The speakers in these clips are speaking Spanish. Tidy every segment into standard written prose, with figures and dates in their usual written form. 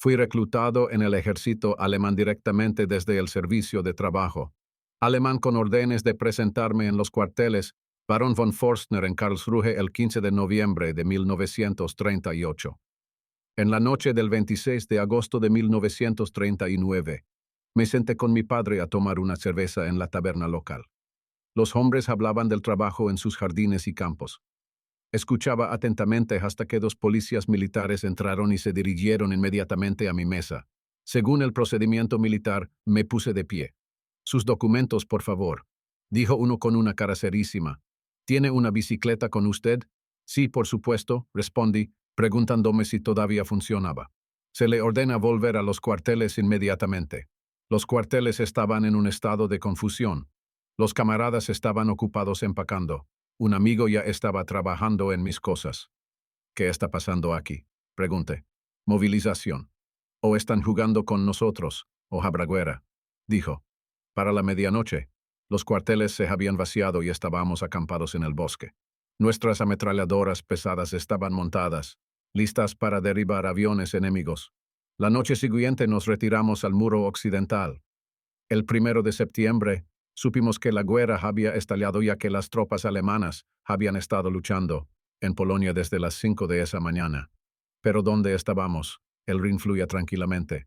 Fui reclutado en el ejército alemán directamente desde el servicio de trabajo. Alemán con órdenes de presentarme en los cuarteles Barón von Forstner en Karlsruhe el 15 de noviembre de 1938. En la noche del 26 de agosto de 1939, me senté con mi padre a tomar una cerveza en la taberna local. Los hombres hablaban del trabajo en sus jardines y campos. Escuchaba atentamente hasta que dos policías militares entraron y se dirigieron inmediatamente a mi mesa. Según el procedimiento militar, me puse de pie. «Sus documentos, por favor», dijo uno con una cara serísima. «¿Tiene una bicicleta con usted?» «Sí, por supuesto», respondí, preguntándome si todavía funcionaba. «Se le ordena volver a los cuarteles inmediatamente». Los cuarteles estaban en un estado de confusión. Los camaradas estaban ocupados empacando. Un amigo ya estaba trabajando en mis cosas. «¿Qué está pasando aquí?», pregunté. «Movilización. O están jugando con nosotros, o habrá, dijo. Para la medianoche, los cuarteles se habían vaciado y estábamos acampados en el bosque. Nuestras ametralladoras pesadas estaban montadas, listas para derribar aviones enemigos. La noche siguiente nos retiramos al muro occidental. El 1 de septiembre, supimos que la guerra había estallado ya que las tropas alemanas habían estado luchando en Polonia desde las 5 de esa mañana. Pero ¿dónde estábamos? El Rin fluía tranquilamente.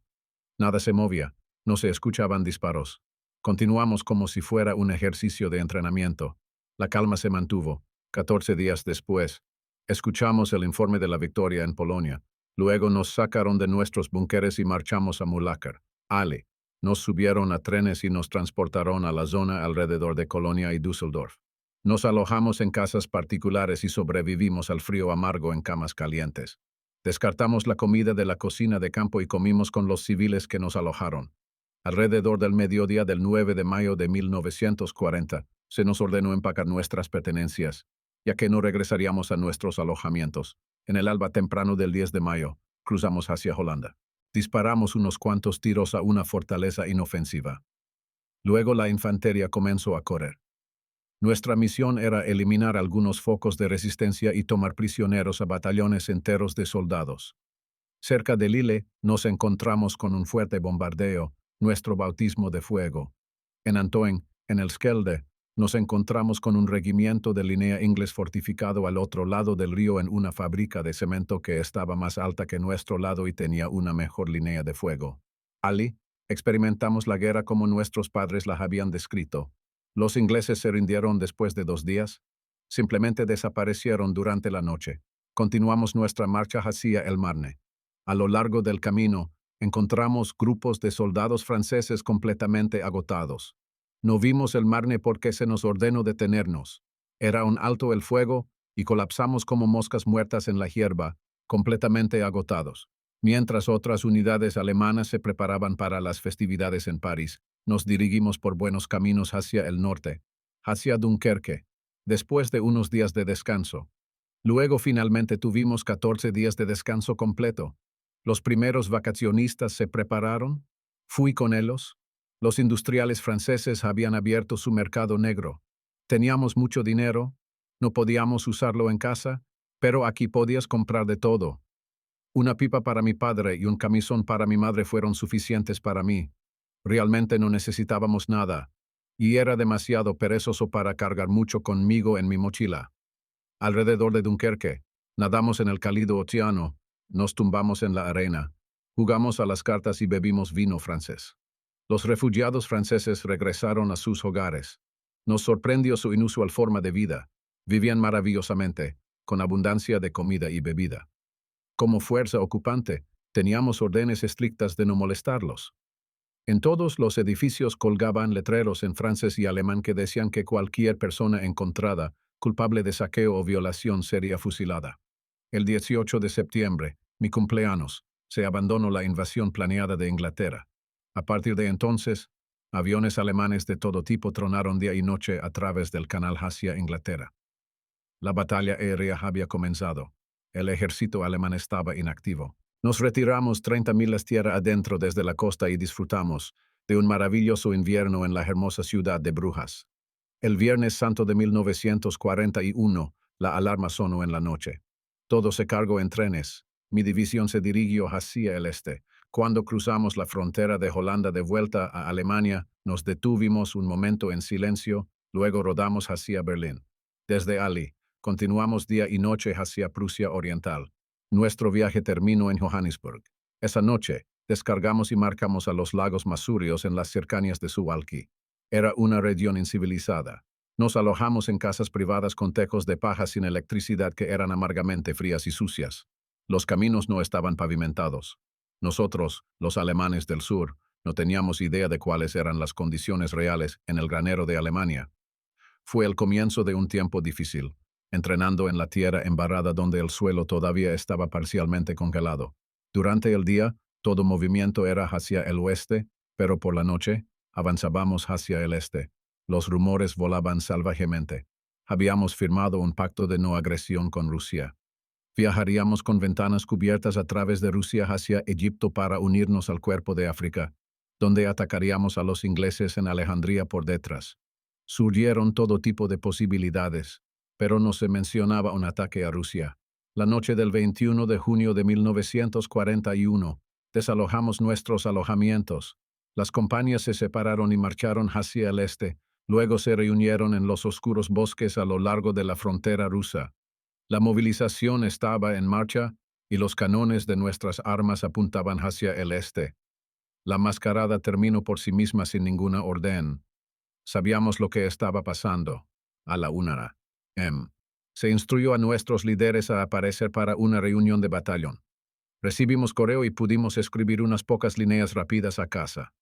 Nada se movía, no se escuchaban disparos. Continuamos como si fuera un ejercicio de entrenamiento. La calma se mantuvo. 14 días después, escuchamos el informe de la victoria en Polonia. Luego nos sacaron de nuestros búnkeres y marchamos a Mulaker. Ali. Nos subieron a trenes y nos transportaron a la zona alrededor de Colonia y Düsseldorf. Nos alojamos en casas particulares y sobrevivimos al frío amargo en camas calientes. Descartamos la comida de la cocina de campo y comimos con los civiles que nos alojaron. Alrededor del mediodía del 9 de mayo de 1940, se nos ordenó empacar nuestras pertenencias, ya que no regresaríamos a nuestros alojamientos. En el alba temprano del 10 de mayo, cruzamos hacia Holanda. Disparamos unos cuantos tiros a una fortaleza inofensiva. Luego la infantería comenzó a correr. Nuestra misión era eliminar algunos focos de resistencia y tomar prisioneros a batallones enteros de soldados. Cerca de Lille nos encontramos con un fuerte bombardeo, nuestro bautismo de fuego. En Antoine, en el Schelde, nos encontramos con un regimiento de línea inglés fortificado al otro lado del río en una fábrica de cemento que estaba más alta que nuestro lado y tenía una mejor línea de fuego. Ali, experimentamos la guerra como nuestros padres la habían descrito. Los ingleses se rindieron después de 2 días. Simplemente desaparecieron durante la noche. Continuamos nuestra marcha hacia el Marne. A lo largo del camino, encontramos grupos de soldados franceses completamente agotados. No vimos el Marne porque se nos ordenó detenernos. Era un alto el fuego y colapsamos como moscas muertas en la hierba, completamente agotados. Mientras otras unidades alemanas se preparaban para las festividades en París, nos dirigimos por buenos caminos hacia el norte, hacia Dunkerque, después de unos días de descanso. Luego finalmente tuvimos 14 días de descanso completo. Los primeros vacacionistas se prepararon. Fui con ellos. Los industriales franceses habían abierto su mercado negro. Teníamos mucho dinero. No podíamos usarlo en casa, pero aquí podías comprar de todo. Una pipa para mi padre y un camisón para mi madre fueron suficientes para mí. Realmente no necesitábamos nada, y era demasiado perezoso para cargar mucho conmigo en mi mochila. Alrededor de Dunkerque, nadamos en el cálido océano, nos tumbamos en la arena, jugamos a las cartas y bebimos vino francés. Los refugiados franceses regresaron a sus hogares. Nos sorprendió su inusual forma de vida. Vivían maravillosamente, con abundancia de comida y bebida. Como fuerza ocupante, teníamos órdenes estrictas de no molestarlos. En todos los edificios colgaban letreros en francés y alemán que decían que cualquier persona encontrada culpable de saqueo o violación sería fusilada. El 18 de septiembre, mi cumpleaños, se abandonó la invasión planeada de Inglaterra. A partir de entonces, aviones alemanes de todo tipo tronaron día y noche a través del canal hacia Inglaterra. La batalla aérea había comenzado. El ejército alemán estaba inactivo. Nos retiramos 30 millas tierra adentro desde la costa y disfrutamos de un maravilloso invierno en la hermosa ciudad de Brujas. El Viernes Santo de 1941, la alarma sonó en la noche. Todo se cargó en trenes. Mi división se dirigió hacia el este, Cuando cruzamos la frontera de Holanda de vuelta a Alemania, nos detuvimos un momento en silencio, luego rodamos hacia Berlín. Desde Ali, continuamos día y noche hacia Prusia Oriental. Nuestro viaje terminó en Johannesburg. Esa noche, descargamos y marcamos a los lagos Masurios en las cercanías de Suwalki. Era una región incivilizada. Nos alojamos en casas privadas con tejos de paja sin electricidad que eran amargamente frías y sucias. Los caminos no estaban pavimentados. Nosotros, los alemanes del sur, no teníamos idea de cuáles eran las condiciones reales en el granero de Alemania. Fue el comienzo de un tiempo difícil, entrenando en la tierra embarrada donde el suelo todavía estaba parcialmente congelado. Durante el día, todo movimiento era hacia el oeste, pero por la noche, avanzábamos hacia el este. Los rumores volaban salvajemente. Habíamos firmado un pacto de no agresión con Rusia. Viajaríamos con ventanas cubiertas a través de Rusia hacia Egipto para unirnos al cuerpo de África, donde atacaríamos a los ingleses en Alejandría por detrás. Surgieron todo tipo de posibilidades, pero no se mencionaba un ataque a Rusia. La noche del 21 de junio de 1941, desalojamos nuestros alojamientos. Las compañías se separaron y marcharon hacia el este, luego se reunieron en los oscuros bosques a lo largo de la frontera rusa. La movilización estaba en marcha y los canones de nuestras armas apuntaban hacia el este. La mascarada terminó por sí misma sin ninguna orden. Sabíamos lo que estaba pasando. A la 1 a.m. Se instruyó a nuestros líderes a aparecer para una reunión de batallón. Recibimos correo y pudimos escribir unas pocas líneas rápidas a casa.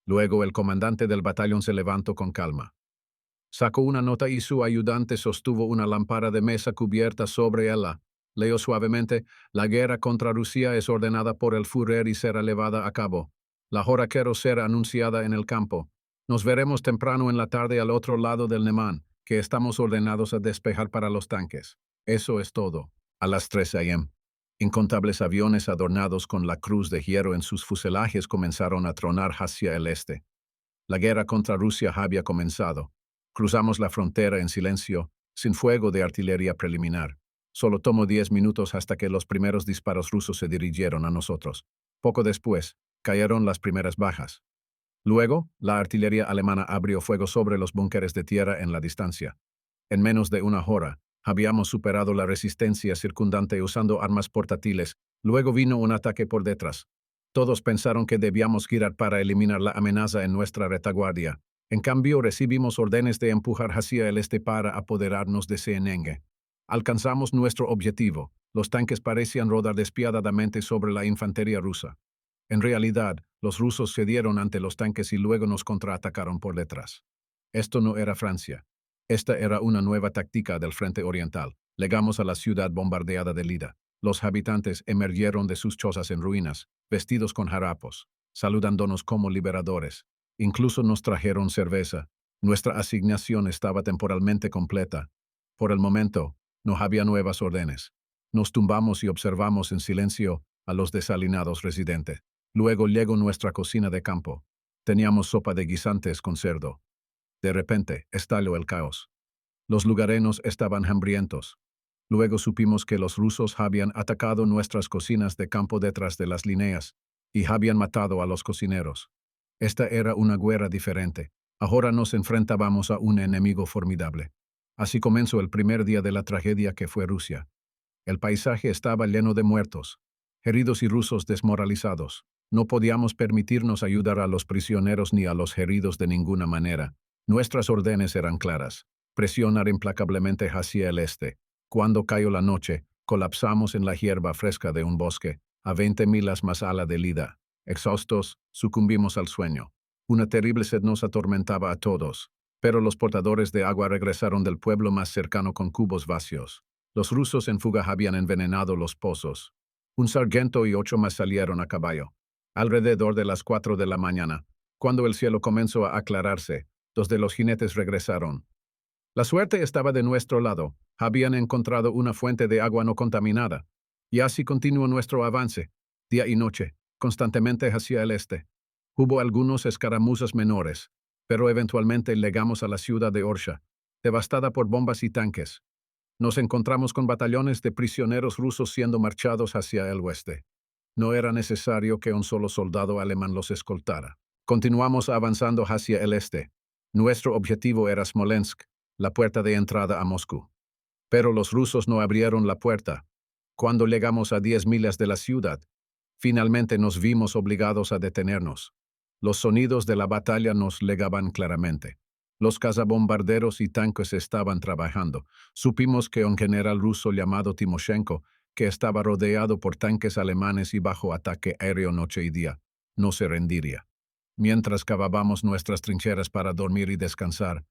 Luego el comandante del batallón se levantó con calma. Sacó una nota y su ayudante sostuvo una lámpara de mesa cubierta sobre ella. Leo suavemente: la guerra contra Rusia es ordenada por el Führer y será llevada a cabo. La hora quiero ser anunciada en el campo. Nos veremos temprano en la tarde al otro lado del Neman, que estamos ordenados a despejar para los tanques. Eso es todo. A las 3 a.m. Incontables aviones adornados con la cruz de hierro en sus fuselajes comenzaron a tronar hacia el este. La guerra contra Rusia había comenzado. Cruzamos la frontera en silencio, sin fuego de artillería preliminar. Solo tomó 10 minutos hasta que los primeros disparos rusos se dirigieron a nosotros. Poco después, cayeron las primeras bajas. Luego, la artillería alemana abrió fuego sobre los búnkeres de tierra en la distancia. En menos de una hora, habíamos superado la resistencia circundante usando armas portátiles. Luego vino un ataque por detrás. Todos pensaron que debíamos girar para eliminar la amenaza en nuestra retaguardia. En cambio, recibimos órdenes de empujar hacia el este para apoderarnos de Seenenge. Alcanzamos nuestro objetivo. Los tanques parecían rodar despiadadamente sobre la infantería rusa. En realidad, los rusos cedieron ante los tanques y luego nos contraatacaron por detrás. Esto no era Francia. Esta era una nueva táctica del Frente Oriental. Llegamos a la ciudad bombardeada de Lida. Los habitantes emergieron de sus chozas en ruinas, vestidos con harapos, saludándonos como liberadores. Incluso nos trajeron cerveza. Nuestra asignación estaba temporalmente completa. Por el momento, no había nuevas órdenes. Nos tumbamos y observamos en silencio a los desalinados residentes. Luego llegó nuestra cocina de campo. Teníamos sopa de guisantes con cerdo. De repente, estalló el caos. Los lugareños estaban hambrientos. Luego supimos que los rusos habían atacado nuestras cocinas de campo detrás de las líneas y habían matado a los cocineros. Esta era una guerra diferente. Ahora nos enfrentábamos a un enemigo formidable. Así comenzó el primer día de la tragedia que fue Rusia. El paisaje estaba lleno de muertos, heridos y rusos desmoralizados. No podíamos permitirnos ayudar a los prisioneros ni a los heridos de ninguna manera. Nuestras órdenes eran claras: presionar implacablemente hacia el este. Cuando cayó la noche, colapsamos en la hierba fresca de un bosque, a 20 millas más a la de Lida. Exhaustos, sucumbimos al sueño. Una terrible sed nos atormentaba a todos, pero los portadores de agua regresaron del pueblo más cercano con cubos vacíos. Los rusos en fuga habían envenenado los pozos. Un sargento y 8 más salieron a caballo. Alrededor de las 4 de la mañana, cuando el cielo comenzó a aclararse, 2 de los jinetes regresaron. La suerte estaba de nuestro lado. Habían encontrado una fuente de agua no contaminada. Y así continuó nuestro avance, día y noche, constantemente hacia el este. Hubo algunos escaramuzas menores, pero eventualmente llegamos a la ciudad de Orsha, devastada por bombas y tanques. Nos encontramos con batallones de prisioneros rusos siendo marchados hacia el oeste. No era necesario que un solo soldado alemán los escoltara. Continuamos avanzando hacia el este. Nuestro objetivo era Smolensk, la puerta de entrada a Moscú. Pero los rusos no abrieron la puerta. Cuando llegamos a 10 millas de la ciudad, finalmente nos vimos obligados a detenernos. Los sonidos de la batalla nos llegaban claramente. Los cazabombarderos y tanques estaban trabajando. Supimos que un general ruso llamado Timoshenko, que estaba rodeado por tanques alemanes y bajo ataque aéreo noche y día, no se rendiría. Mientras cavábamos nuestras trincheras para dormir y descansar,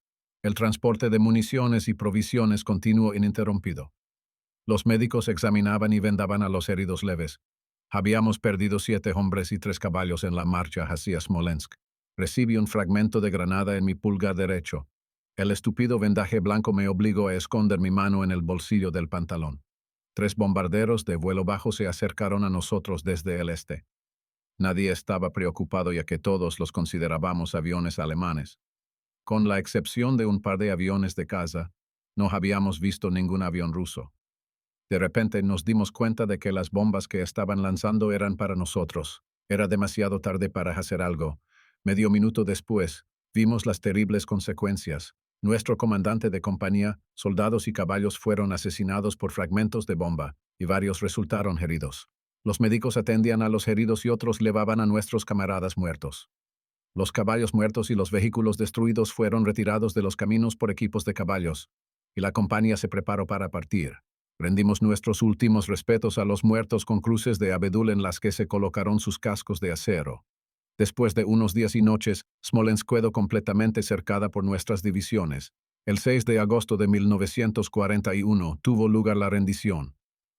el transporte de municiones y provisiones continuó ininterrumpido. Los médicos examinaban y vendaban a los heridos leves. Habíamos perdido 7 hombres y 3 caballos en la marcha hacia Smolensk. Recibí un fragmento de granada en mi pulgar derecho. El estúpido vendaje blanco me obligó a esconder mi mano en el bolsillo del pantalón. 3 bombarderos de vuelo bajo se acercaron a nosotros desde el este. Nadie estaba preocupado ya que todos los considerábamos aviones alemanes. Con la excepción de un par de aviones de caza, no habíamos visto ningún avión ruso. De repente nos dimos cuenta de que las bombas que estaban lanzando eran para nosotros. Era demasiado tarde para hacer algo. Medio minuto después, vimos las terribles consecuencias. Nuestro comandante de compañía, soldados y caballos fueron asesinados por fragmentos de bomba, y varios resultaron heridos. Los médicos atendían a los heridos y otros llevaban a nuestros camaradas muertos. Los caballos muertos y los vehículos destruidos fueron retirados de los caminos por equipos de caballos, y la compañía se preparó para partir. Rendimos nuestros últimos respetos a los muertos con cruces de abedul en las que se colocaron sus cascos de acero. Después de unos días y noches, Smolensk quedó completamente cercada por nuestras divisiones. El 6 de agosto de 1941 tuvo lugar la rendición.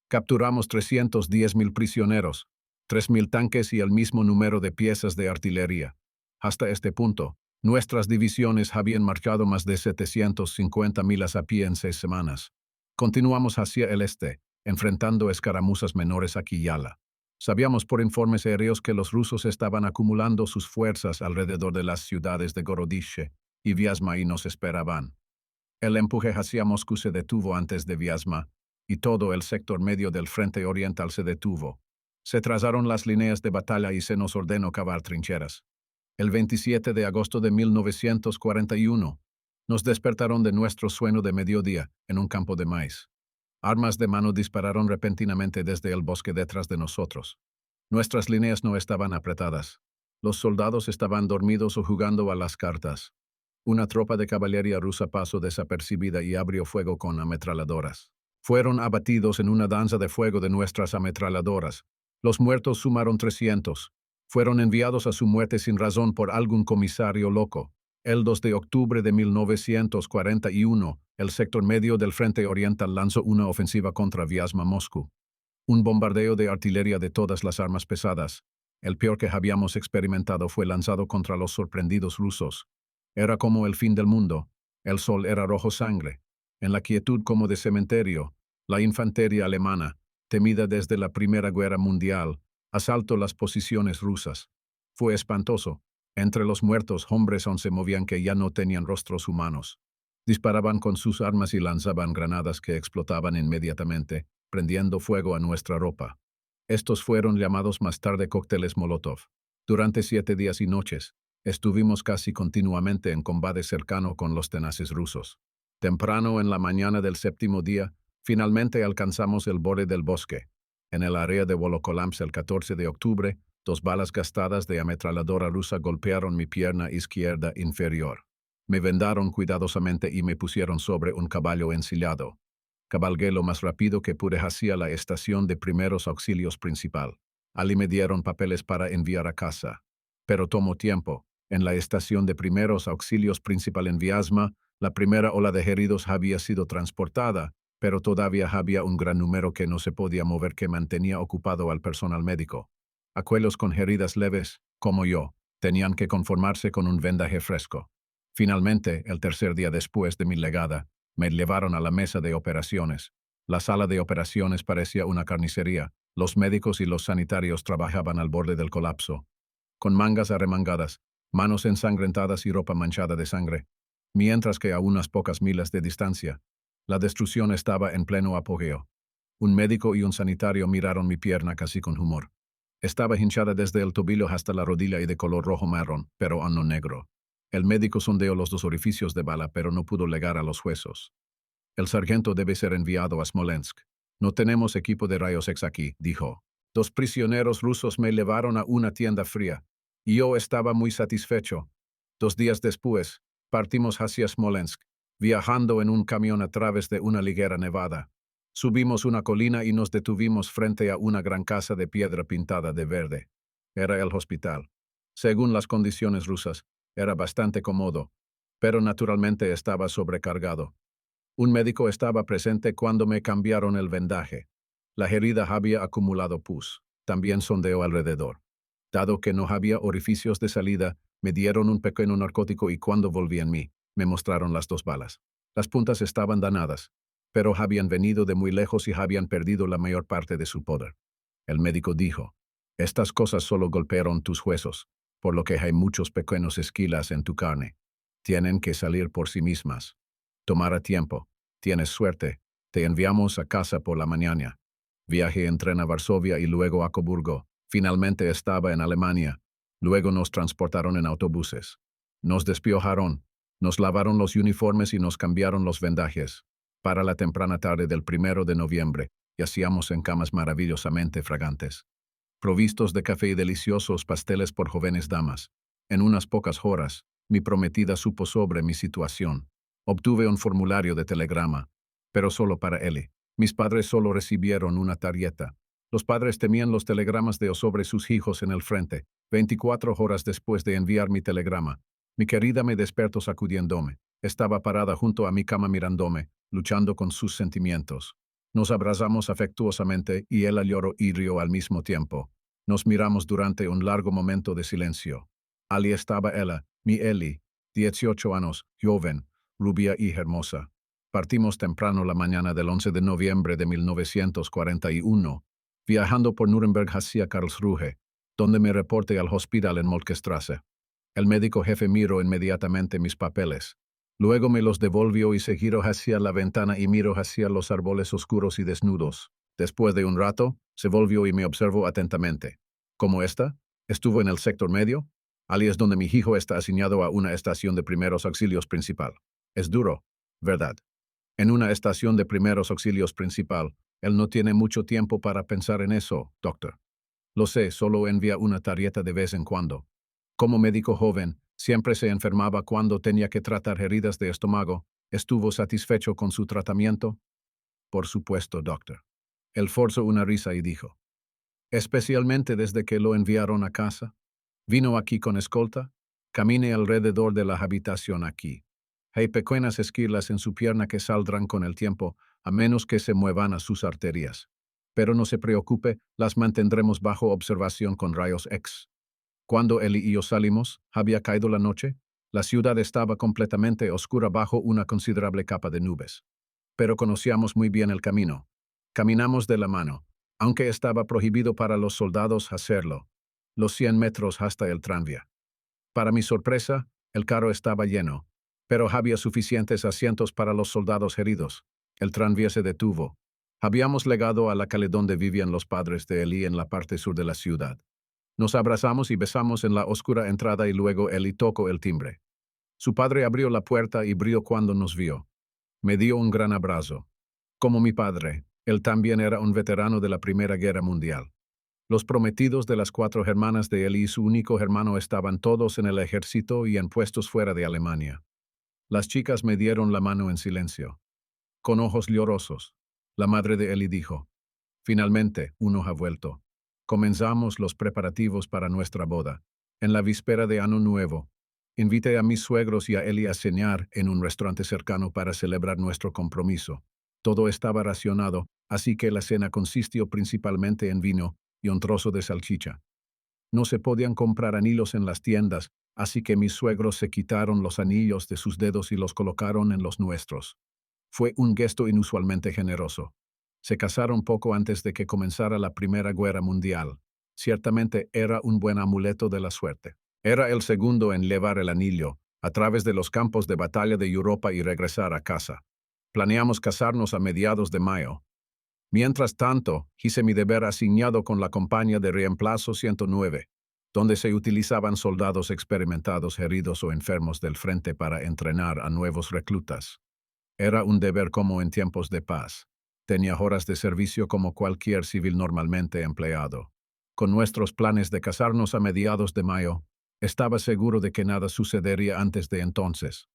Capturamos 310.000 prisioneros, 3.000 tanques y el mismo número de piezas de artillería. Hasta este punto, nuestras divisiones habían marchado más de 750 millas a pie en 6 semanas. Continuamos hacia el este, enfrentando escaramuzas menores a Kiyala. Sabíamos por informes aéreos que los rusos estaban acumulando sus fuerzas alrededor de las ciudades de Gorodische y Vyazma y nos esperaban. El empuje hacia Moscú se detuvo antes de Vyazma, y todo el sector medio del frente oriental se detuvo. Se trazaron las líneas de batalla y se nos ordenó cavar trincheras. El 27 de agosto de 1941, nos despertaron de nuestro sueño de mediodía en un campo de maíz. Armas de mano dispararon repentinamente desde el bosque detrás de nosotros. Nuestras líneas no estaban apretadas. Los soldados estaban dormidos o jugando a las cartas. Una tropa de caballería rusa pasó desapercibida y abrió fuego con ametralladoras. Fueron abatidos en una danza de fuego de nuestras ametralladoras. Los muertos sumaron 300. Fueron enviados a su muerte sin razón por algún comisario loco. El 2 de octubre de 1941, el sector medio del frente oriental lanzó una ofensiva contra Vyazma-Moscú. Un bombardeo de artillería de todas las armas pesadas, el peor que habíamos experimentado, fue lanzado contra los sorprendidos rusos. Era como el fin del mundo. El sol era rojo sangre. En la quietud como de cementerio, la infantería alemana, temida desde la Primera Guerra Mundial, asaltó las posiciones rusas. Fue espantoso. Entre los muertos, hombres aún se movían que ya no tenían rostros humanos. Disparaban con sus armas y lanzaban granadas que explotaban inmediatamente, prendiendo fuego a nuestra ropa. Estos fueron llamados más tarde cócteles Molotov. Durante 7 días y noches, estuvimos casi continuamente en combate cercano con los tenaces rusos. Temprano en la mañana del 7º día, finalmente alcanzamos el borde del bosque. En el área de Volokolamsk el 14 de octubre, 2 balas gastadas de ametralladora rusa golpearon mi pierna izquierda inferior. Me vendaron cuidadosamente y me pusieron sobre un caballo ensillado. Cabalgué lo más rápido que pude hacia la estación de primeros auxilios principal. Allí me dieron papeles para enviar a casa. Pero tomó tiempo. En la estación de primeros auxilios principal en Vyazma, la primera ola de heridos había sido transportada, pero todavía había un gran número que no se podía mover, que mantenía ocupado al personal médico. Aquellos con heridas leves, como yo, tenían que conformarse con un vendaje fresco. Finalmente, el tercer día después de mi llegada, me llevaron a la mesa de operaciones. La sala de operaciones parecía una carnicería. Los médicos y los sanitarios trabajaban al borde del colapso, con mangas arremangadas, manos ensangrentadas y ropa manchada de sangre. Mientras que a unas pocas millas de distancia, la destrucción estaba en pleno apogeo. Un médico y un sanitario miraron mi pierna casi con humor. Estaba hinchada desde el tobillo hasta la rodilla y de color rojo marrón, pero aún no negro. El médico sondeó los dos orificios de bala, pero no pudo llegar a los huesos. El sargento debe ser enviado a Smolensk. No tenemos equipo de rayos X aquí, dijo. 2 prisioneros rusos me llevaron a una tienda fría, y yo estaba muy satisfecho. 2 días después, partimos hacia Smolensk, viajando en un camión a través de una liguera nevada. Subimos una colina y nos detuvimos frente a una gran casa de piedra pintada de verde. Era el hospital. Según las condiciones rusas, era bastante cómodo, pero naturalmente estaba sobrecargado. Un médico estaba presente cuando me cambiaron el vendaje. La herida había acumulado pus. También sondeó alrededor. Dado que no había orificios de salida, me dieron un pequeño narcótico y cuando volví en mí, me mostraron las 2 balas. Las puntas estaban danadas, pero habían venido de muy lejos y habían perdido la mayor parte de su poder. El médico dijo, estas cosas solo golpearon tus huesos, por lo que hay muchos pequeños esquilas en tu carne. Tienen que salir por sí mismas. Tomará tiempo. Tienes suerte. Te enviamos a casa por la mañana. Viaje en tren a Varsovia y luego a Coburgo. Finalmente estaba en Alemania. Luego nos transportaron en autobuses. Nos despiojaron. Nos lavaron los uniformes y nos cambiaron los vendajes. Para la temprana tarde del 1 de noviembre, yacíamos en camas maravillosamente fragantes, provistos de café y deliciosos pasteles por jóvenes damas. En unas pocas horas, mi prometida supo sobre mi situación. Obtuve un formulario de telegrama, pero solo para Eli. Mis padres solo recibieron una tarjeta. Los padres temían los telegramas de o sobre sus hijos en el frente. 24 horas después de enviar mi telegrama, mi querida me despertó sacudiéndome. Estaba parada junto a mi cama mirándome, luchando con sus sentimientos. Nos abrazamos afectuosamente y ella lloró y rió al mismo tiempo. Nos miramos durante un largo momento de silencio. Allí estaba ella, mi Eli, 18 años, joven, rubia y hermosa. Partimos temprano la mañana del 11 de noviembre de 1941, viajando por Nuremberg hacia Karlsruhe, donde me reporté al hospital en Molkestrasse. El médico jefe miró inmediatamente mis papeles. Luego me los devolvió y se giró hacia la ventana y miró hacia los árboles oscuros y desnudos. Después de un rato, se volvió y me observó atentamente. ¿Cómo está? ¿Estuvo en el sector medio? Allí es donde mi hijo está asignado a una estación de primeros auxilios principal. Es duro, ¿verdad? En una estación de primeros auxilios principal, él no tiene mucho tiempo para pensar en eso, doctor. Lo sé, solo envía una tarjeta de vez en cuando. Como médico joven, siempre se enfermaba cuando tenía que tratar heridas de estómago. ¿Estuvo satisfecho con su tratamiento? Por supuesto, doctor. Él forzó una risa y dijo, especialmente desde que lo enviaron a casa. Vino aquí con escolta. Camine alrededor de la habitación aquí. Hay pequeñas esquilas en su pierna que saldrán con el tiempo, a menos que se muevan a sus arterias. Pero no se preocupe, las mantendremos bajo observación con rayos X. Cuando él y yo salimos, había caído la noche. La ciudad estaba completamente oscura bajo una considerable capa de nubes. Pero conocíamos muy bien el camino. Caminamos de la mano, aunque estaba prohibido para los soldados hacerlo, los 100 metros hasta el tranvía. Para mi sorpresa, el carro estaba lleno, pero había suficientes asientos para los soldados heridos. El tranvía se detuvo. Habíamos llegado a la calle donde vivían los padres de Eli en la parte sur de la ciudad. Nos abrazamos y besamos en la oscura entrada y luego Eli tocó el timbre. Su padre abrió la puerta y brió cuando nos vio. Me dio un gran abrazo. Como mi padre, él también era un veterano de la Primera Guerra Mundial. Los prometidos de las 4 hermanas de Eli y su único hermano estaban todos en el ejército y en puestos fuera de Alemania. Las chicas me dieron la mano en silencio. Con ojos llorosos, la madre de Eli dijo, finalmente, uno ha vuelto. Comenzamos los preparativos para nuestra boda. En la víspera de Año Nuevo, invité a mis suegros y a Eli a cenar en un restaurante cercano para celebrar nuestro compromiso. Todo estaba racionado, así que la cena consistió principalmente en vino y un trozo de salchicha. No se podían comprar anillos en las tiendas, así que mis suegros se quitaron los anillos de sus dedos y los colocaron en los nuestros. Fue un gesto inusualmente generoso. Se casaron poco antes de que comenzara la Primera Guerra Mundial. Ciertamente era un buen amuleto de la suerte. Era el segundo en llevar el anillo a través de los campos de batalla de Europa y regresar a casa. Planeamos casarnos a mediados de mayo. Mientras tanto, hice mi deber asignado con la compañía de reemplazo 109, donde se utilizaban soldados experimentados heridos o enfermos del frente para entrenar a nuevos reclutas. Era un deber como en tiempos de paz. Tenía horas de servicio como cualquier civil normalmente empleado. Con nuestros planes de casarnos a mediados de mayo, estaba seguro de que nada sucedería antes de entonces.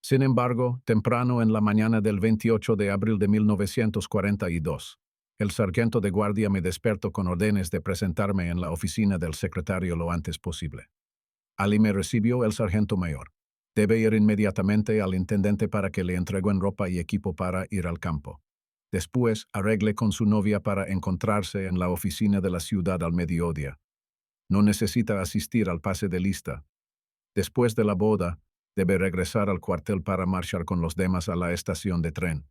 Sin embargo, temprano en la mañana del 28 de abril de 1942, el sargento de guardia me despertó con órdenes de presentarme en la oficina del secretario lo antes posible. Allí me recibió el sargento mayor. Debe ir inmediatamente al intendente para que le entreguen ropa y equipo para ir al campo. Después, arregle con su novia para encontrarse en la oficina de la ciudad al mediodía. No necesita asistir al pase de lista. Después de la boda, debe regresar al cuartel para marchar con los demás a la estación de tren.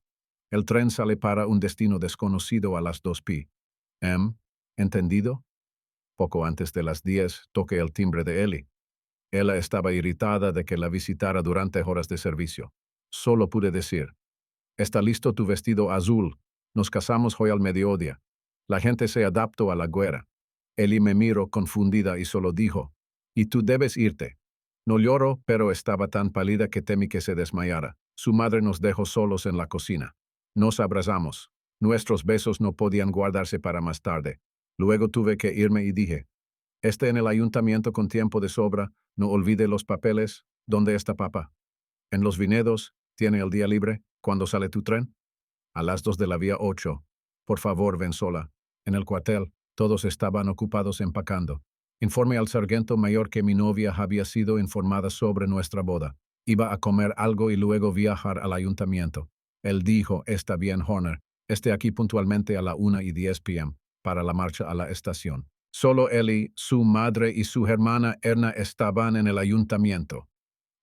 El tren sale para un destino desconocido a las 2 p.m. ¿Entendido? Poco antes de las 10, toqué el timbre de Ellie. Ella estaba irritada de que la visitara durante horas de servicio. Solo pude decir, «¿Está listo tu vestido azul? Nos casamos hoy al mediodía». La gente se adaptó a la guerra. Ellie me miró confundida y solo dijo, «Y tú debes irte». No lloró, pero estaba tan pálida que temí que se desmayara. Su madre nos dejó solos en la cocina. Nos abrazamos. Nuestros besos no podían guardarse para más tarde. Luego tuve que irme y dije, «Esté en el ayuntamiento con tiempo de sobra, no olvide los papeles. ¿Dónde está papá? En los viñedos, ¿tiene el día libre? ¿Cuándo sale tu tren?» «A las 2 de la vía 8. Por favor, ven sola». En el cuartel, todos estaban ocupados empacando. Informé al sargento mayor que mi novia había sido informada sobre nuestra boda. Iba a comer algo y luego viajar al ayuntamiento. Él dijo, «Está bien, Horner. Esté aquí puntualmente a la 1:10 p.m. para la marcha a la estación». Solo Ellie, su madre y su hermana Erna estaban en el ayuntamiento.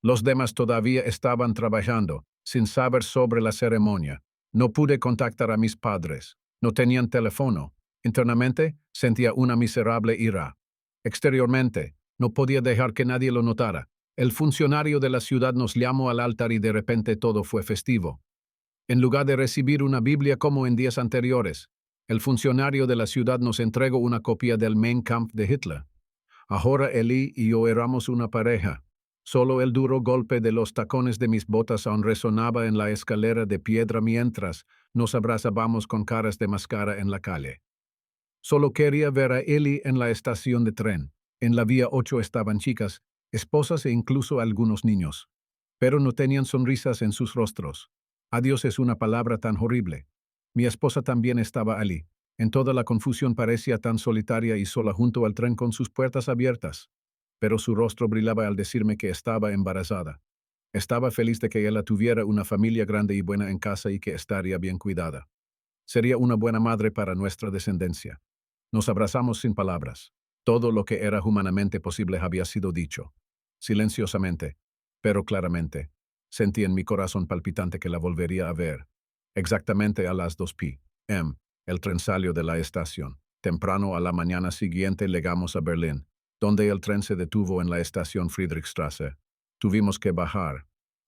Los demás todavía estaban trabajando, sin saber sobre la ceremonia. No pude contactar a mis padres. No tenían teléfono. Internamente, sentía una miserable ira. Exteriormente, no podía dejar que nadie lo notara. El funcionario de la ciudad nos llamó al altar y de repente todo fue festivo. En lugar de recibir una Biblia como en días anteriores, el funcionario de la ciudad nos entregó una copia del Mein Kampf de Hitler. Ahora Ellie y yo éramos una pareja. Solo el duro golpe de los tacones de mis botas aún resonaba en la escalera de piedra mientras nos abrazábamos con caras de máscara en la calle. Solo quería ver a Ellie en la estación de tren. En la vía 8 estaban chicas, esposas e incluso algunos niños. Pero no tenían sonrisas en sus rostros. Adiós es una palabra tan horrible. Mi esposa también estaba allí. En toda la confusión parecía tan solitaria y sola junto al tren con sus puertas abiertas. Pero su rostro brillaba al decirme que estaba embarazada. Estaba feliz de que ella tuviera una familia grande y buena en casa y que estaría bien cuidada. Sería una buena madre para nuestra descendencia. Nos abrazamos sin palabras. Todo lo que era humanamente posible había sido dicho. Silenciosamente, pero claramente. Sentí en mi corazón palpitante que la volvería a ver. Exactamente a las 2 p.m. El tren salió de la estación. Temprano a la mañana siguiente llegamos a Berlín, donde el tren se detuvo en la estación Friedrichstraße. Tuvimos que bajar.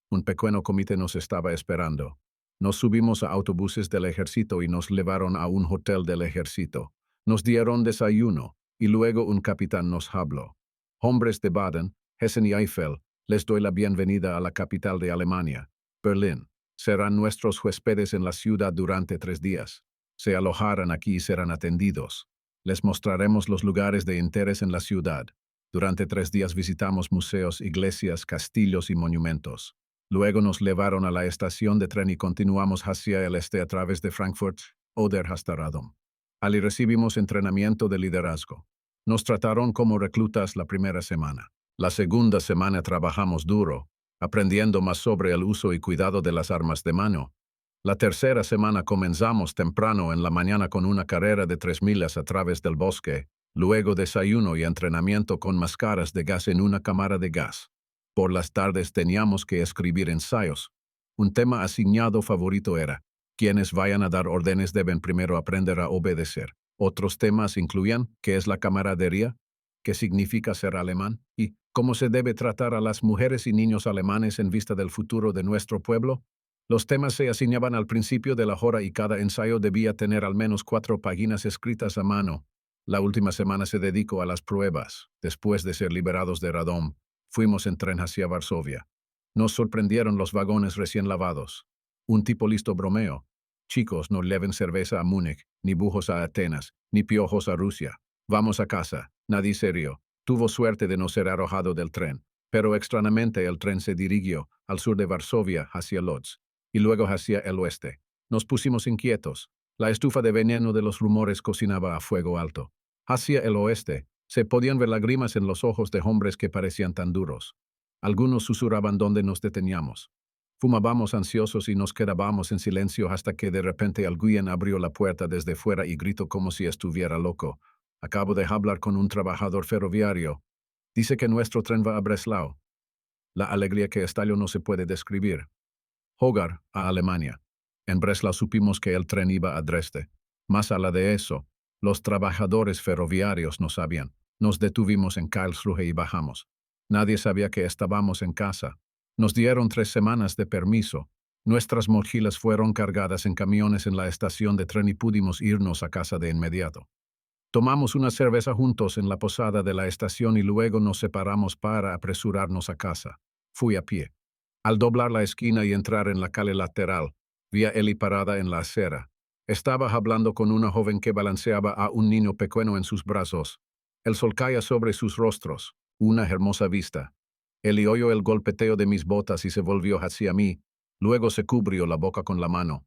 Un pequeño comité nos estaba esperando. Nos subimos a autobuses del ejército y nos llevaron a un hotel del ejército. Nos dieron desayuno, y luego un capitán nos habló. «Hombres de Baden, Hessen y Eifel, les doy la bienvenida a la capital de Alemania, Berlín. Serán nuestros huéspedes en la ciudad durante 3 días. Se alojarán aquí y serán atendidos. Les mostraremos los lugares de interés en la ciudad. Durante 3 días visitamos museos, iglesias, castillos y monumentos. Luego nos llevaron a la estación de tren y continuamos hacia el este a través de Frankfurt oder hasta Radom. Allí recibimos entrenamiento de liderazgo. Nos trataron como reclutas la primera semana. La segunda semana trabajamos duro, aprendiendo más sobre el uso y cuidado de las armas de mano. La tercera semana comenzamos temprano en la mañana con una carrera de 3 millas a través del bosque, luego desayuno y entrenamiento con máscaras de gas en una cámara de gas. Por las tardes teníamos que escribir ensayos. Un tema asignado favorito era, quienes vayan a dar órdenes deben primero aprender a obedecer. Otros temas incluían qué es la camaradería, qué significa ser alemán y cómo se debe tratar a las mujeres y niños alemanes en vista del futuro de nuestro pueblo. Los temas se asignaban al principio de la hora y cada ensayo debía tener al menos 4 páginas escritas a mano. La última semana se dedicó a las pruebas. Después de ser liberados de Radom, fuimos en tren hacia Varsovia. Nos sorprendieron los vagones recién lavados. Un tipo listo bromeó. Chicos, no lleven cerveza a Múnich, ni bujos a Atenas, ni piojos a Rusia. Vamos a casa. Nadie serio. Tuvo suerte de no ser arrojado del tren, pero extrañamente el tren se dirigió al sur de Varsovia hacia Lodz y luego hacia el oeste. Nos pusimos inquietos. La estufa de veneno de los rumores cocinaba a fuego alto. Hacia el oeste, se podían ver lágrimas en los ojos de hombres que parecían tan duros. Algunos susurraban donde nos deteníamos. Fumábamos ansiosos y nos quedábamos en silencio hasta que de repente alguien abrió la puerta desde fuera y gritó como si estuviera loco. Acabo de hablar con un trabajador ferroviario. Dice que nuestro tren va a Breslau. La alegría que estalló no se puede describir. Hogar, a Alemania. En Breslau supimos que el tren iba a Dresde. Más allá de eso, los trabajadores ferroviarios no sabían. Nos detuvimos en Karlsruhe y bajamos. Nadie sabía que estábamos en casa. Nos dieron 3 semanas de permiso. Nuestras mochilas fueron cargadas en camiones en la estación de tren y pudimos irnos a casa de inmediato. Tomamos una cerveza juntos en la posada de la estación y luego nos separamos para apresurarnos a casa. Fui a pie. Al doblar la esquina y entrar en la calle lateral, vi a Eli parada en la acera. Estaba hablando con una joven que balanceaba a un niño pequeño en sus brazos. El sol caía sobre sus rostros, una hermosa vista. Eli oyó el golpeteo de mis botas y se volvió hacia mí. Luego se cubrió la boca con la mano.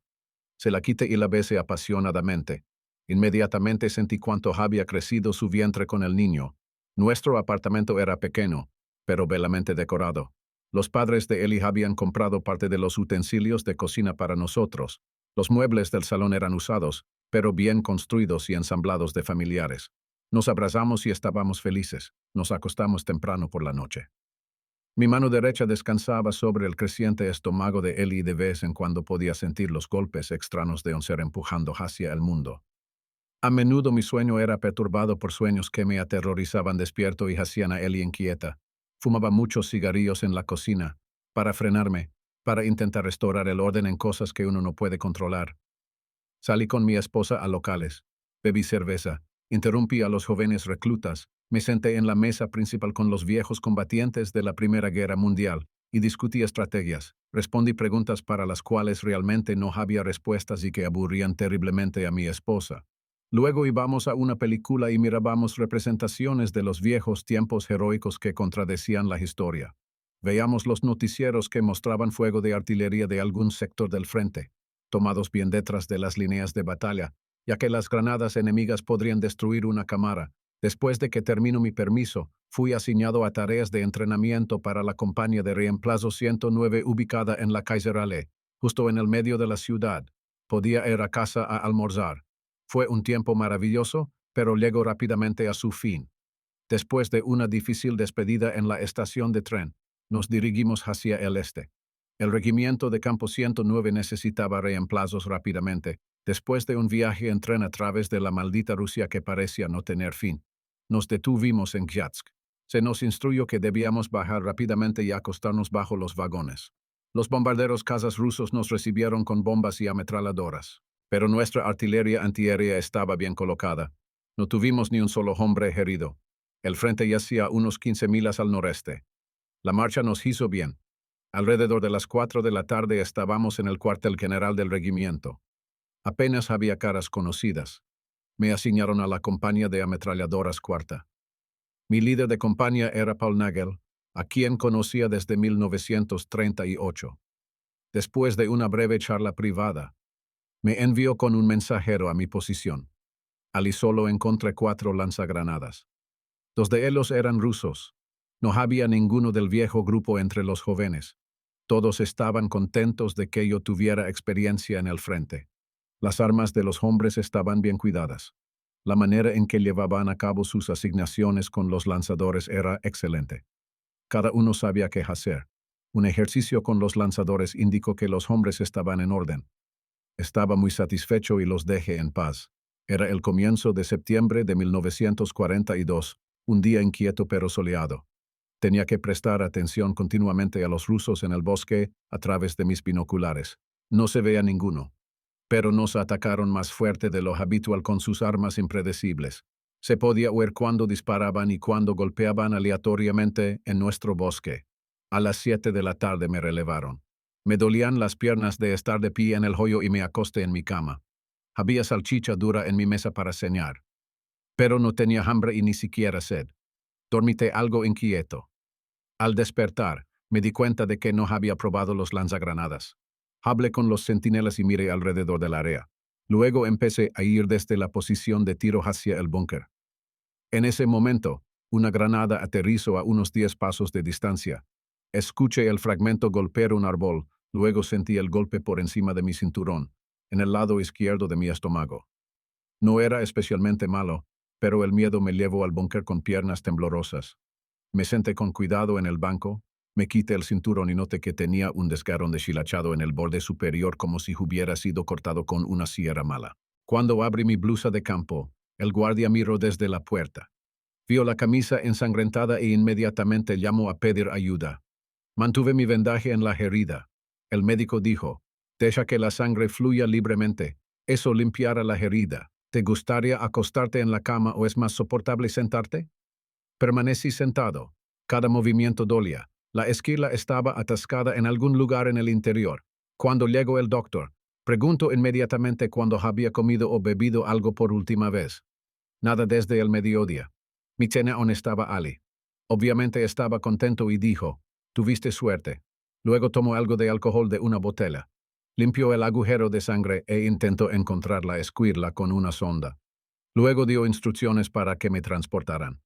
Se la quité y la besé apasionadamente. Inmediatamente sentí cuánto había crecido su vientre con el niño. Nuestro apartamento era pequeño, pero bellamente decorado. Los padres de Eli habían comprado parte de los utensilios de cocina para nosotros. Los muebles del salón eran usados, pero bien construidos y ensamblados de familiares. Nos abrazamos y estábamos felices. Nos acostamos temprano por la noche. Mi mano derecha descansaba sobre el creciente estómago de Eli y de vez en cuando podía sentir los golpes extraños de un ser empujando hacia el mundo. A menudo mi sueño era perturbado por sueños que me aterrorizaban despierto y hacían a Eli inquieta. Fumaba muchos cigarrillos en la cocina, para frenarme, para intentar restaurar el orden en cosas que uno no puede controlar. Salí con mi esposa a locales. Bebí cerveza. Interrumpí a los jóvenes reclutas. Me senté en la mesa principal con los viejos combatientes de la Primera Guerra Mundial y discutí estrategias. Respondí preguntas para las cuales realmente no había respuestas y que aburrían terriblemente a mi esposa. Luego íbamos a una película y mirábamos representaciones de los viejos tiempos heroicos que contradecían la historia. Veíamos los noticieros que mostraban fuego de artillería de algún sector del frente, tomados bien detrás de las líneas de batalla, ya que las granadas enemigas podrían destruir una cámara. Después de que terminó mi permiso, fui asignado a tareas de entrenamiento para la compañía de reemplazo 109 ubicada en la Kaiserallee, justo en el medio de la ciudad. Podía ir a casa a almorzar. Fue un tiempo maravilloso, pero llegó rápidamente a su fin. Después de una difícil despedida en la estación de tren, nos dirigimos hacia el este. El regimiento de campo 109 necesitaba reemplazos rápidamente, después de un viaje en tren a través de la maldita Rusia que parecía no tener fin. Nos detuvimos en Gzhatsk. Se nos instruyó que debíamos bajar rápidamente y acostarnos bajo los vagones. Los bombarderos cazas rusos nos recibieron con bombas y ametralladoras, pero nuestra artillería antiaérea estaba bien colocada. No tuvimos ni un solo hombre herido. El frente yacía unos 15 millas al noreste. La marcha nos hizo bien. Alrededor de las 4 de la tarde estábamos en el cuartel general del regimiento. Apenas había caras conocidas. Me asignaron a la compañía de ametralladoras cuarta. Mi líder de compañía era Paul Nagel, a quien conocía desde 1938. Después de una breve charla privada, me envió con un mensajero a mi posición. Allí solo encontré 4 lanzagranadas. 2 de ellos eran rusos. No había ninguno del viejo grupo entre los jóvenes. Todos estaban contentos de que yo tuviera experiencia en el frente. Las armas de los hombres estaban bien cuidadas. La manera en que llevaban a cabo sus asignaciones con los lanzadores era excelente. Cada uno sabía qué hacer. Un ejercicio con los lanzadores indicó que los hombres estaban en orden. Estaba muy satisfecho y los dejé en paz. Era el comienzo de septiembre de 1942, un día inquieto pero soleado. Tenía que prestar atención continuamente a los rusos en el bosque a través de mis binoculares. No se veía ninguno, pero nos atacaron más fuerte de lo habitual con sus armas impredecibles. Se podía oír cuando disparaban y cuando golpeaban aleatoriamente en nuestro bosque. A las 7 de la tarde me relevaron. Me dolían las piernas de estar de pie en el hoyo y me acosté en mi cama. Había salchicha dura en mi mesa para cenar. Pero no tenía hambre y ni siquiera sed. Dormité algo inquieto. Al despertar, me di cuenta de que no había probado los lanzagranadas. Hablé con los centinelas y miré alrededor del área. Luego empecé a ir desde la posición de tiro hacia el búnker. En ese momento, una granada aterrizó a unos 10 pasos de distancia. Escuché el fragmento golpear un árbol, luego sentí el golpe por encima de mi cinturón, en el lado izquierdo de mi estómago. No era especialmente malo, pero el miedo me llevó al búnker con piernas temblorosas. Me senté con cuidado en el banco, me quité el cinturón y noté que tenía un desgarrón deshilachado en el borde superior como si hubiera sido cortado con una sierra mala. Cuando abrí mi blusa de campo, el guardia miró desde la puerta. Vio la camisa ensangrentada e inmediatamente llamó a pedir ayuda. Mantuve mi vendaje en la herida. El médico dijo, deja que la sangre fluya libremente. Eso limpiará la herida. ¿Te gustaría acostarte en la cama o es más soportable sentarte? Permanecí sentado. Cada movimiento dolía. La esquila estaba atascada en algún lugar en el interior. Cuando llegó el doctor, preguntó inmediatamente cuándo había comido o bebido algo por última vez. Nada desde el mediodía. Mi cena aún estaba Ali. Obviamente estaba contento y dijo, tuviste suerte. Luego tomó algo de alcohol de una botella. Limpió el agujero de sangre e intentó encontrar la esquirla con una sonda. Luego dio instrucciones para que me transportaran.